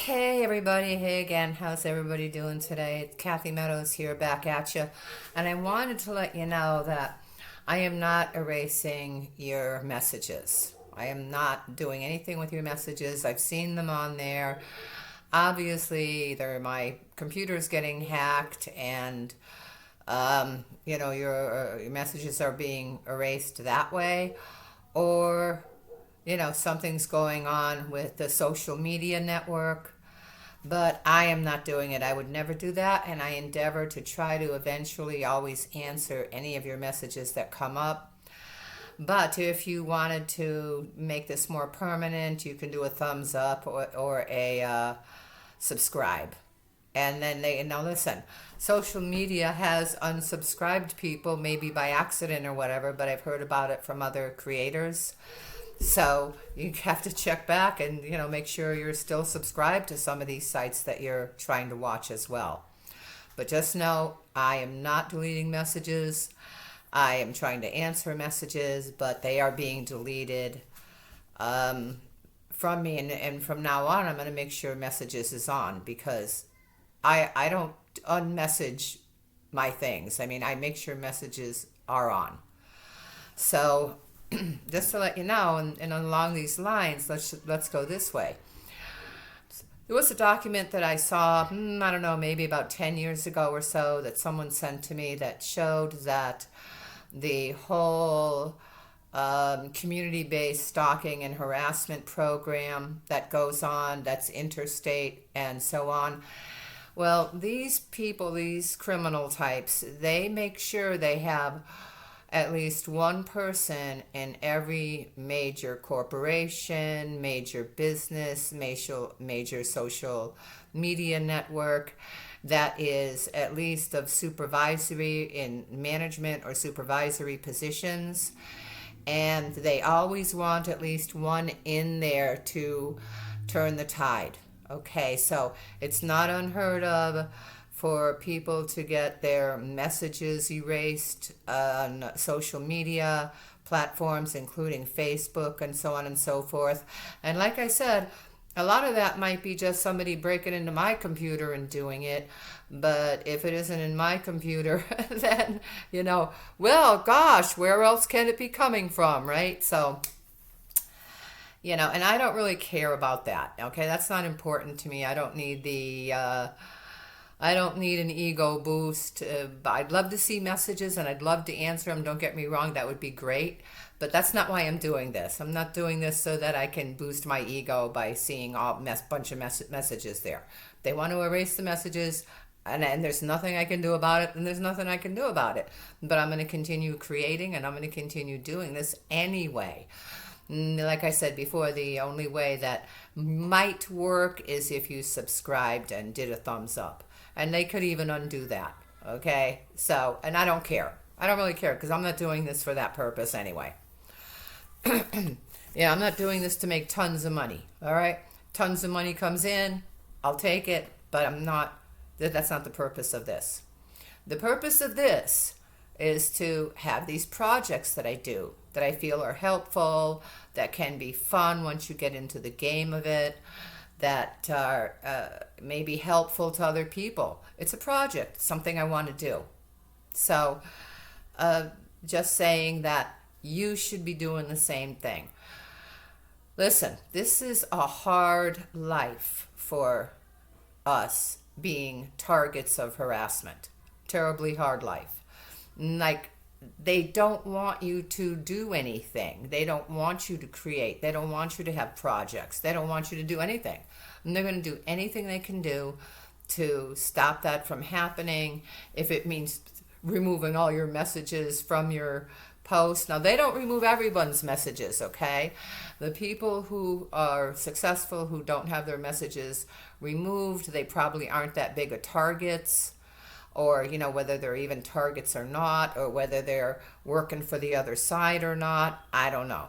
Hey everybody, hey again. How's everybody doing today? It's Kathy Meadows here back at you. And I wanted to let you know that I am not erasing your messages. I am not doing anything with your messages. I've seen them on there. Obviously, either my computer's getting hacked and your messages are being erased that way, or something's going on with the social media network, but I am not doing it. I would never do that, and I endeavor to try to eventually always answer any of your messages that come up. But if you wanted to make this more permanent, you can do a thumbs up or a subscribe. And then now listen, social media has unsubscribed people, maybe by accident or whatever, but I've heard about it from other creators. So you have to check back and make sure you're still subscribed to some of these sites that you're trying to watch as well. But just know I am not deleting messages. I am trying to answer messages, but they are being deleted from me. And from now on, I'm going to make sure messages is on, because I don't unmessage my things. I mean, I make sure messages are on. So just to let you know, and along these lines, let's go this way. There was a document that I saw, I don't know, maybe about 10 years ago or so, that someone sent to me that showed that the whole community-based stalking and harassment program that goes on, that's interstate and so on. Well, these people, these criminal types, they make sure they have at least one person in every major corporation, major business, major social media network that is at least of supervisory in management or supervisory positions. And they always want at least one in there to turn the tide. Okay, so it's not unheard of for people to get their messages erased on social media platforms, including Facebook and so on and so forth. And like I said, a lot of that might be just somebody breaking into my computer and doing it. But if it isn't in my computer, then, well, gosh, where else can it be coming from, right? So, and I don't really care about that. Okay, that's not important to me. I don't need I don't need an ego boost. I'd love to see messages and I'd love to answer them. Don't get me wrong, that would be great. But that's not why I'm doing this. I'm not doing this so that I can boost my ego by seeing bunch of messages there. They want to erase the messages, and there's nothing I can do about it, and there's nothing I can do about it. But I'm going to continue creating, and I'm going to continue doing this anyway. Like I said before, the only way that might work is if you subscribed and did a thumbs up. And they could even undo that. Okay? So, and I don't care. I don't really care, because I'm not doing this for that purpose anyway. Yeah, I'm not doing this to make tons of money. All right? Tons of money comes in, I'll take it, but that's not the purpose of this. The purpose of this is to have these projects that I do that I feel are helpful, that can be fun once you get into the game of it, that are maybe helpful to other people. It's a project, something I want to do. So just saying that you should be doing the same thing. Listen, this is a hard life for us being targets of harassment. Terribly hard life. Like, they don't want you to do anything. They don't want you to create. They don't want you to have projects. They don't want you to do anything. And they're going to do anything they can do to stop that from happening. If it means removing all your messages from your post. Now, they don't remove everyone's messages, okay? The people who are successful, who don't have their messages removed, they probably aren't that big of targets. Or whether they're even targets or not, or whether they're working for the other side or not, I don't know.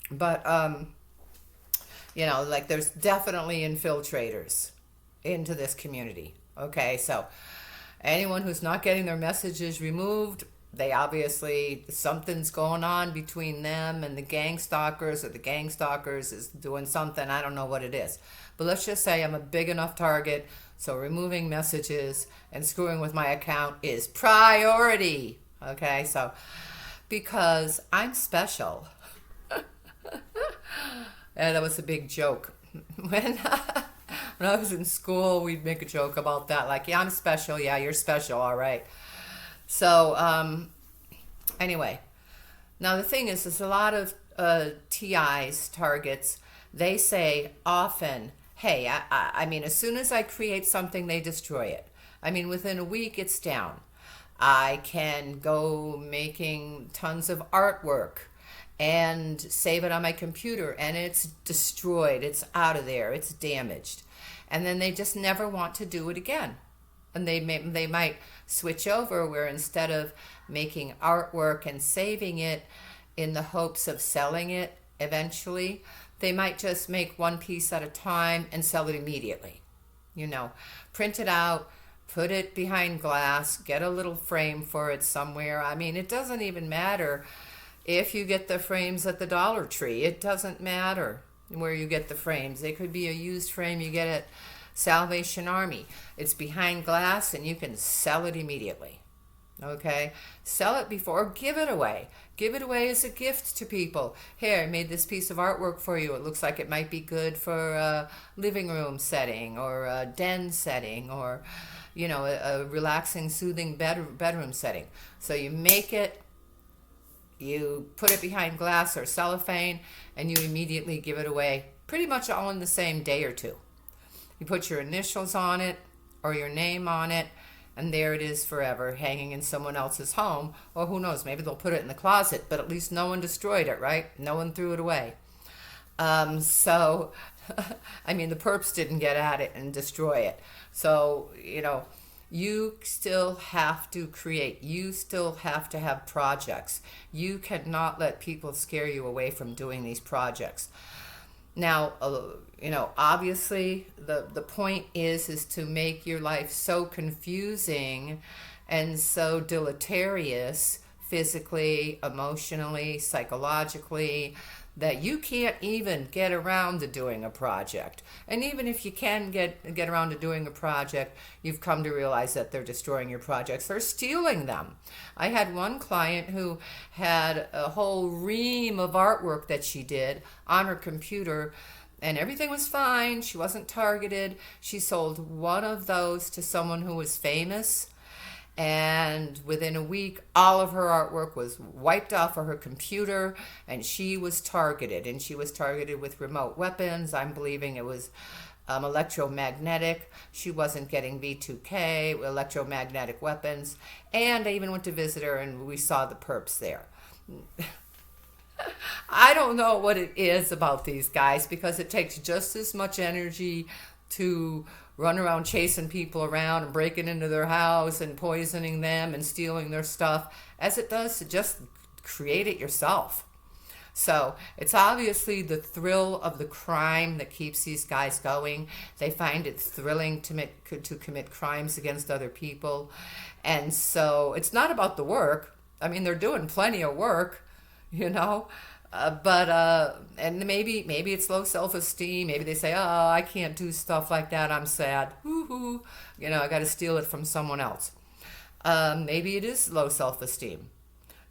But like, there's definitely infiltrators into this community. Okay, so anyone who's not getting their messages removed, they obviously, something's going on between them and the gang stalkers, or the gang stalkers is doing something. I don't know what it is. But let's just say I'm a big enough target, so removing messages and screwing with my account is priority. Okay, so because I'm special. And that was a big joke. When when I was in school, we'd make a joke about that, like, yeah, I'm special. Yeah, you're special. All right. So anyway, now the thing is, there's a lot of TIs, targets. They say often, hey, I mean, as soon as I create something, they destroy it. I mean, within a week, it's down. I can go making tons of artwork and save it on my computer, and it's destroyed. It's out of there. It's damaged. And then they just never want to do it again. And they might switch over, where instead of making artwork and saving it in the hopes of selling it eventually, they might just make one piece at a time and sell it immediately. Print it out, put it behind glass, get a little frame for it somewhere. I mean, it doesn't even matter if you get the frames at the Dollar Tree. It doesn't matter where you get the frames. They could be a used frame you get at Salvation Army. It's behind glass and you can sell it immediately. Okay? Sell it before, give it away. Give it away as a gift to people. Here, I made this piece of artwork for you. It looks like it might be good for a living room setting, or a den setting, or a relaxing, soothing bedroom setting. So you make it, you put it behind glass or cellophane, and you immediately give it away, pretty much all in the same day or two. You put your initials on it or your name on it, and there it is forever, hanging in someone else's home. Or who knows, maybe they'll put it in the closet, but at least no one destroyed it, right? No one threw it away. So, I mean, the perps didn't get at it and destroy it. So, you still have to create. You still have to have projects. You cannot let people scare you away from doing these projects. Now, obviously the point is to make your life so confusing and so deleterious, physically, emotionally, psychologically, that you can't even get around to doing a project. And even if you can get around to doing a project, you've come to realize that they're destroying your projects. They're stealing them. I had one client who had a whole ream of artwork that she did on her computer, and everything was fine. She wasn't targeted. She sold one of those to someone who was famous, and within a week, all of her artwork was wiped off of her computer, and she was targeted. And she was targeted with remote weapons. I'm believing it was electromagnetic. She wasn't getting V2K, electromagnetic weapons. And I even went to visit her, and we saw the perps there. I don't know what it is about these guys, because it takes just as much energy to run around chasing people around and breaking into their house and poisoning them and stealing their stuff as it does to just create it yourself. So it's obviously the thrill of the crime that keeps these guys going. They find it thrilling to commit crimes against other people. And so it's not about the work. I mean, they're doing plenty of work, and maybe it's low self-esteem. Maybe they say, oh, I can't do stuff like that. I'm sad. Woo-hoo. I got to steal it from someone else. Maybe it is low self-esteem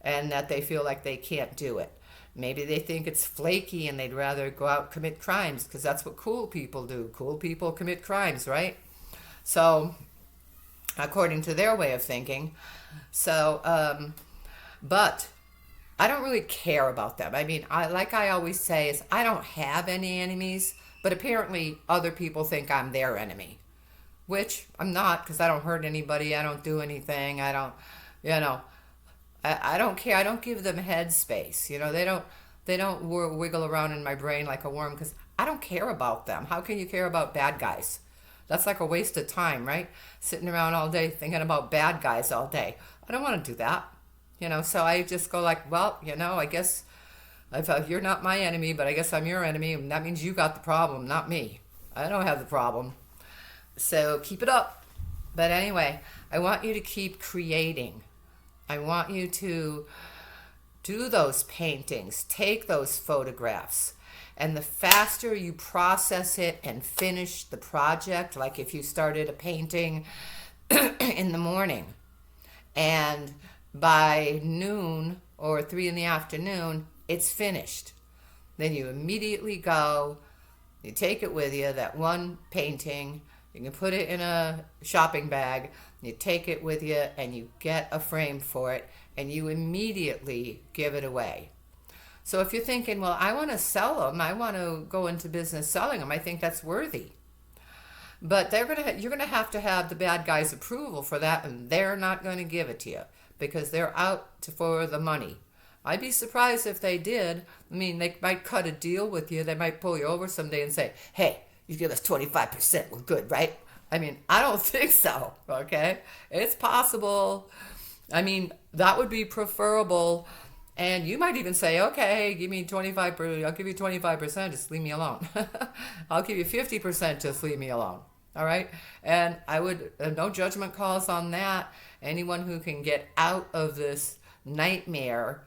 and that they feel like they can't do it. Maybe they think it's flaky and they'd rather go out and commit crimes because that's what cool people do. Cool people commit crimes, right? So, according to their way of thinking. So, but I don't really care about them. I mean, I always say, is I don't have any enemies, but apparently other people think I'm their enemy, which I'm not, because I don't hurt anybody. I don't do anything. I don't care. I don't give them headspace. They don't wiggle around in my brain like a worm, because I don't care about them. How can you care about bad guys? That's like a waste of time, right? Sitting around all day thinking about bad guys all day. I don't want to do that. So I just go like, well, I guess you're not my enemy, but I guess I'm your enemy, and that means you got the problem, not me. I don't have the problem. So keep it up. But anyway, I want you to keep creating. I want you to do those paintings, take those photographs. And the faster you process it and finish the project, like if you started a painting in the morning and by noon or 3 in the afternoon, it's finished. Then you immediately go, you take it with you, that one painting, you can put it in a shopping bag, you take it with you, and you get a frame for it, and you immediately give it away. So if you're thinking, well, I want to sell them, I want to go into business selling them, I think that's worthy. But you're gonna have to have the bad guy's approval for that, and they're not going to give it to you because they're for the money. I'd be surprised if they did. I mean, they might cut a deal with you. They might pull you over someday and say, "Hey, you give us 25%. We're good, right?" I mean, I don't think so. Okay, it's possible. I mean, that would be preferable. And you might even say, okay, give me 25%, I'll give you 25%, just leave me alone. I'll give you 50%, just leave me alone. All right? And I would, no judgment calls on that. Anyone who can get out of this nightmare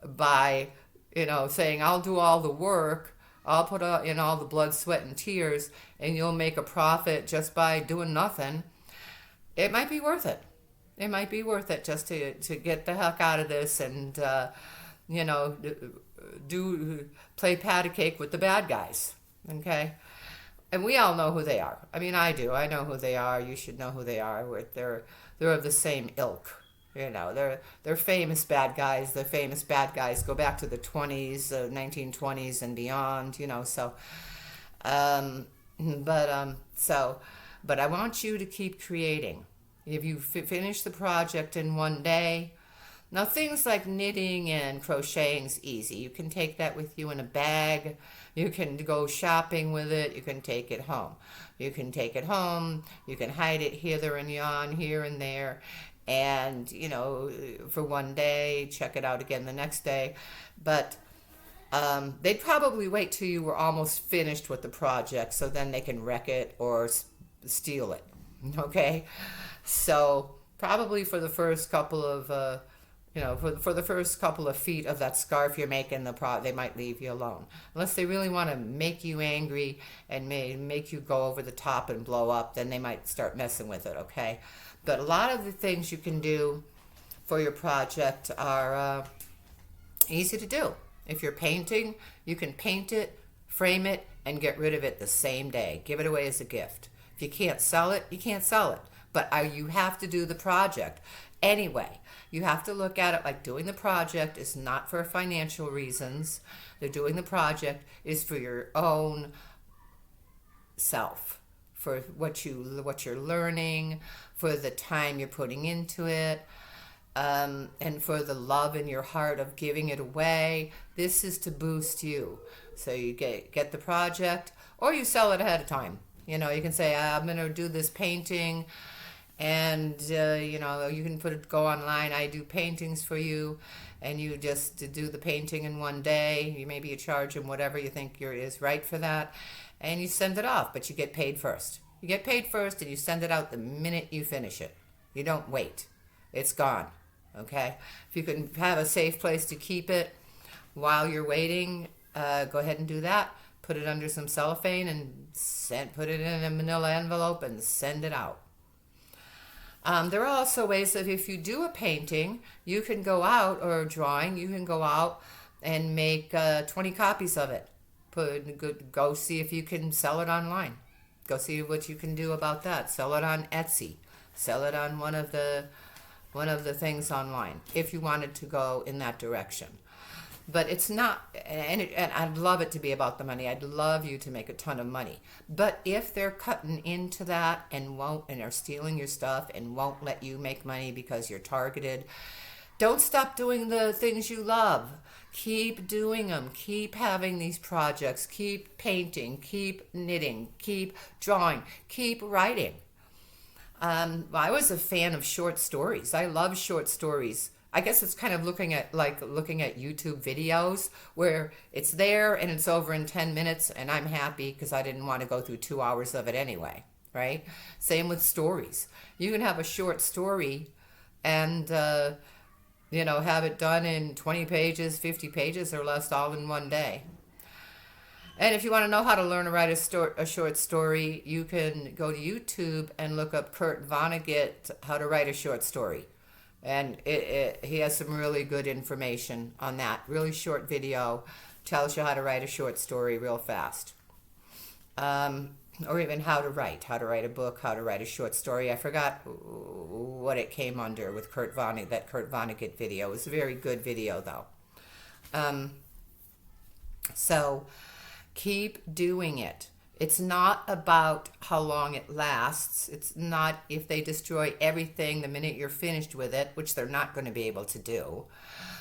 by, saying, I'll do all the work, I'll put in all the blood, sweat, and tears, and you'll make a profit just by doing nothing, it might be worth it. It might be worth it just to get the heck out of this and, play patty cake with the bad guys. Okay? And we all know who they are. I mean, I do. I know who they are. You should know who they are. They're of the same ilk. They're famous bad guys. The famous bad guys go back to the 20s, 1920s and beyond, so, but I want you to keep creating. If you finish the project in one day, now things like knitting and crocheting's easy. You can take that with you in a bag. You can go shopping with it. You can take it home. You can hide it hither and yon, here and there, and for one day, check it out again the next day. But they'd probably wait till you were almost finished with the project, so then they can wreck it or steal it. Okay. So probably for the first couple of, for the first couple of feet of that scarf you're making, they might leave you alone. Unless they really want to make you angry and make you go over the top and blow up, then they might start messing with it, okay? But a lot of the things you can do for your project are easy to do. If you're painting, you can paint it, frame it, and get rid of it the same day. Give it away as a gift. If you can't sell it, you can't sell it. But you have to do the project. Anyway, you have to look at it like doing the project is not for financial reasons. They're doing the project is for your own self, for what you're learning, for the time you're putting into it, and for the love in your heart of giving it away. This is to boost you. So you get the project, or you sell it ahead of time. You can say, I'm going to do this painting, and you can go online. I do paintings for you, and you just do the painting in one day. Maybe you charge them whatever you think is right for that, and you send it off. But you get paid first. You get paid first, and you send it out the minute you finish it. You don't wait. It's gone. Okay. If you can have a safe place to keep it while you're waiting, go ahead and do that. Put it under some cellophane and put it in a manila envelope and send it out. There are also ways that if you do a painting, you can go out, or a drawing, you can go out and make 20 copies of it. Go see if you can sell it online. Go see what you can do about that. Sell it on Etsy. Sell it on one of the things online if you wanted to go in that direction. But it's not, and I'd love it to be about the money. I'd love you to make a ton of money. But if they're cutting into that and are stealing your stuff and won't let you make money because you're targeted, don't stop doing the things you love. Keep doing them. Keep having these projects. Keep painting. Keep knitting. Keep drawing. Keep writing. I was a fan of short stories. I love short stories. I guess it's kind of looking at YouTube videos where it's there and it's over in 10 minutes and I'm happy because I didn't want to go through 2 hours of it anyway, right? Same with stories. You can have a short story and have it done in 20 pages, 50 pages or less, all in one day. And if you want to know how to learn to write a short story, you can go to YouTube and look up Kurt Vonnegut, how to write a short story. And he has some really good information on that. Really short video, tells you how to write a short story real fast. Or even how to write a book, how to write a short story. I forgot what it came under with Kurt Vonnegut, that Kurt Vonnegut video. It was a very good video, though. So keep doing it. It's not about how long it lasts. It's not if they destroy everything the minute you're finished with it, which they're not going to be able to do.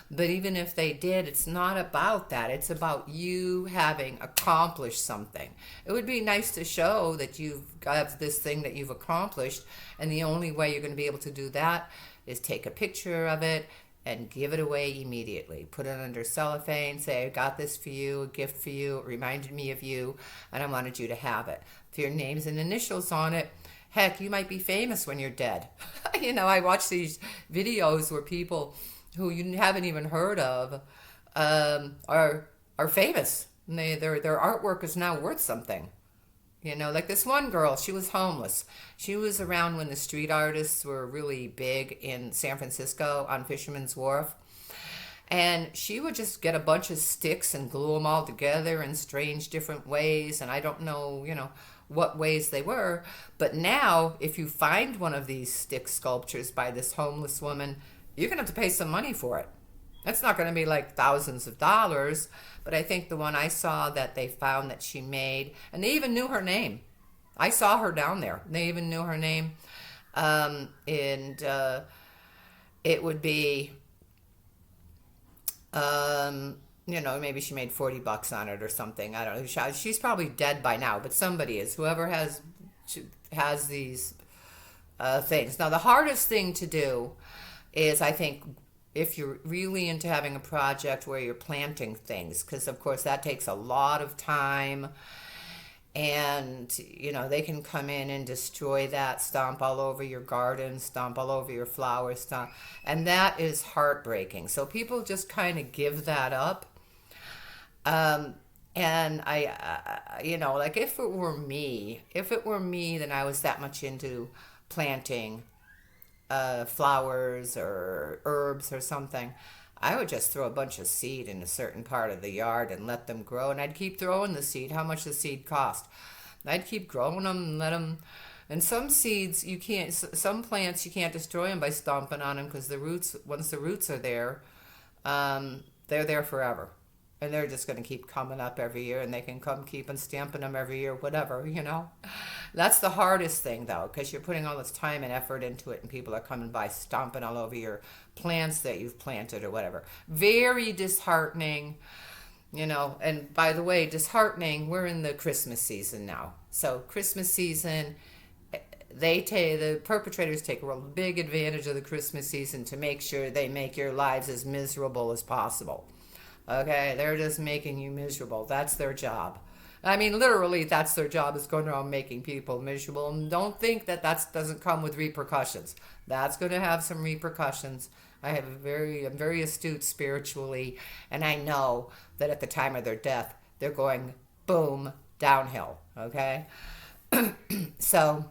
But even if they did, it's not about that. It's about you having accomplished something. It would be nice to show that you've got this thing that you've accomplished, and the only way you're going to be able to do that is take a picture of it and give it away immediately. Put it under cellophane, say, I got this for you, a gift for you, it reminded me of you, and I wanted you to have it. If your names and initials on it, heck, you might be famous when you're dead. I watch these videos where people who you haven't even heard of are famous. And their artwork is now worth something. Like this one girl, she was homeless. She was around when the street artists were really big in San Francisco on Fisherman's Wharf. And she would just get a bunch of sticks and glue them all together in strange different ways. And I don't know, what ways they were. But now, if you find one of these stick sculptures by this homeless woman, you're going to have to pay some money for it. That's not going to be like thousands of dollars, but I think the one I saw that they found that she made, and they even knew her name. I saw her down there. They even knew her name. And it would be, maybe she made $40 on it or something. I don't know. She's probably dead by now, but somebody is. Whoever has these things. Now, the hardest thing to do is, I think, if you're really into having a project where you're planting things, because of course that takes a lot of time, and they can come in and destroy that, stomp all over your garden, stomp all over your flowers, and that is heartbreaking. So people just kind of give that up. And like if it were me, then I was that much into planting flowers or herbs or something, I would just throw a bunch of seed in a certain part of the yard and let them grow, and I'd keep throwing the seed. How much the seed cost? I'd keep growing them and let them. And some seeds you can't, some plants you can't destroy them by stomping on them, because the roots, once the roots are there, they're there forever. And they're just going to keep coming up every year, and they can come keep on stamping them every year, whatever, That's the hardest thing, though, because you're putting all this time and effort into it, and people are coming by stomping all over your plants that you've planted or whatever. Very disheartening, And by the way, disheartening, we're in the Christmas season now. So Christmas season, the perpetrators take a real big advantage of the Christmas season to make sure they make your lives as miserable as possible. Okay, they're just making you miserable. That's their job. I mean, literally, that's their job, is going around making people miserable. And don't think that doesn't come with repercussions. That's going to have some repercussions. I'm very astute spiritually, and I know that at the time of their death, they're going boom, downhill. Okay, so.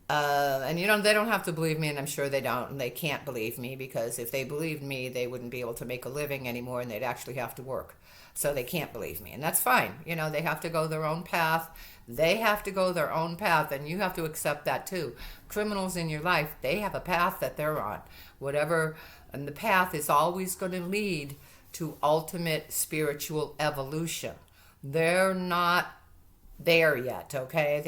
And they don't have to believe me, and I'm sure they don't, and they can't believe me, because if they believed me, they wouldn't be able to make a living anymore, and they'd actually have to work. So they can't believe me, and that's fine. They have to go their own path. They have to go their own path, and you have to accept that too. Criminals in your life, they have a path that they're on. Whatever, and the path is always going to lead to ultimate spiritual evolution. They're not there yet, okay?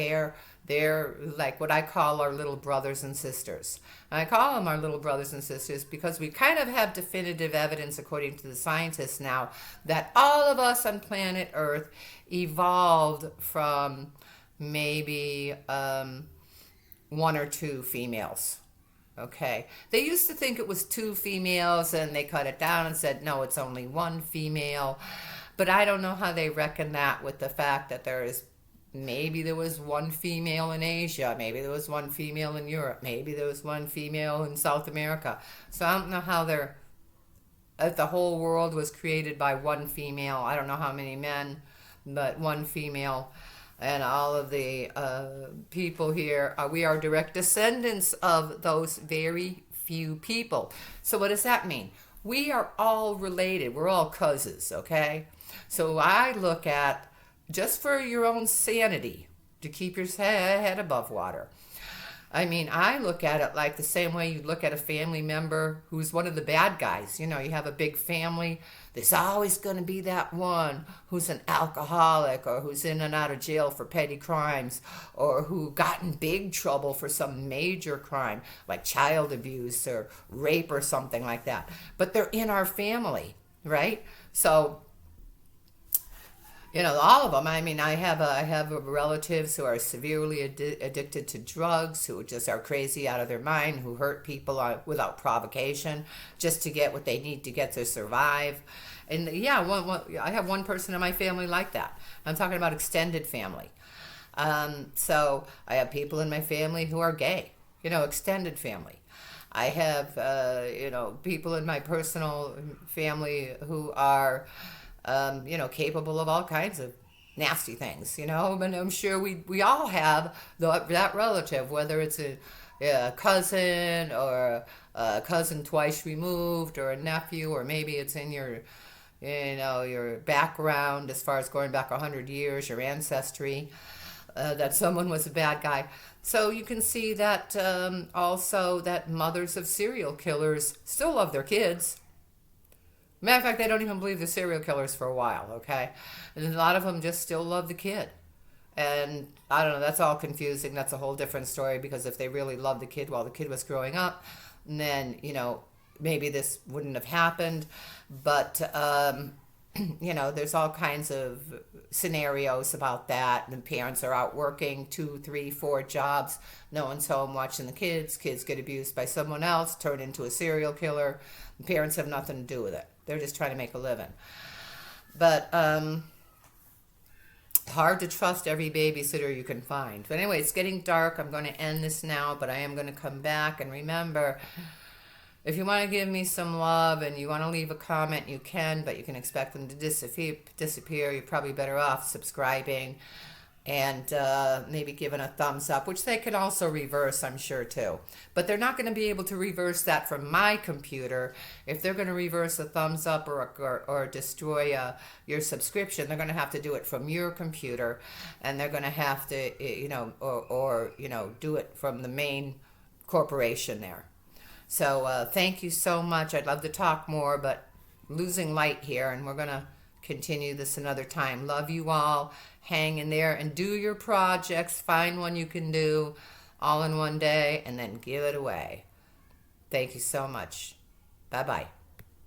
They're like what I call our little brothers and sisters. And I call them our little brothers and sisters because we kind of have definitive evidence, according to the scientists now, that all of us on planet Earth evolved from maybe one or two females. Okay. They used to think it was two females, and they cut it down and said, no, it's only one female. But I don't know how they reckon that with the fact that there is maybe there was one female in Asia, maybe there was one female in Europe, maybe there was one female in South America. So I don't know how they're, if the whole world was created by one female. I don't know how many men, but one female. And all of the people here, we are direct descendants of those very few people. So what does that mean? We are all related. We're all cousins, okay? So I look at, just for your own sanity, to keep your head above water, I mean, I look at it like the same way you look at a family member who's one of the bad guys. You know, you have a big family. There's always going to be that one who's an alcoholic, or who's in and out of jail for petty crimes, or who got in big trouble for some major crime like child abuse or rape or something like that. But they're in our family, right? So, you know, all of them. I mean, I have relatives who are severely addicted to drugs, who just are crazy out of their mind, who hurt people without provocation, just to get what they need to get to survive. And yeah, I have one person in my family like that. I'm talking about extended family. So I have people in my family who are gay. You know, extended family. I have people in my personal family who are capable of all kinds of nasty things, but I'm sure we all have that relative, whether it's a cousin, or a cousin twice removed, or a nephew, or maybe it's in your background as far as going back 100 years, your ancestry, that someone was a bad guy. So you can see that also that mothers of serial killers still love their kids. Matter of fact, they don't even believe the serial killers for a while, okay? And a lot of them just still love the kid. And I don't know, that's all confusing. That's a whole different story, because if they really loved the kid while the kid was growing up, then, maybe this wouldn't have happened. But, there's all kinds of scenarios about that. And parents are out working 2, 3, 4 jobs. No one's home watching the kids. Kids get abused by someone else, turn into a serial killer. The parents have nothing to do with it. They're just trying to make a living. But hard to trust every babysitter you can find. But anyway, it's getting dark. I'm going to end this now, but I am going to come back. And remember, if you want to give me some love and you want to leave a comment, you can, but you can expect them to disappear. You're probably better off subscribing and maybe giving a thumbs up, which they can also reverse, I'm sure, too. But they're not going to be able to reverse that from my computer. If they're going to reverse a thumbs up or destroy your subscription, they're going to have to do it from your computer, and they're going to have to, do it from the main corporation there. So thank you so much. I'd love to talk more, but losing light here, and we're going to continue this another time. Love you all. Hang in there and do your projects. Find one you can do all in one day and then give it away. Thank you so much. Bye-bye.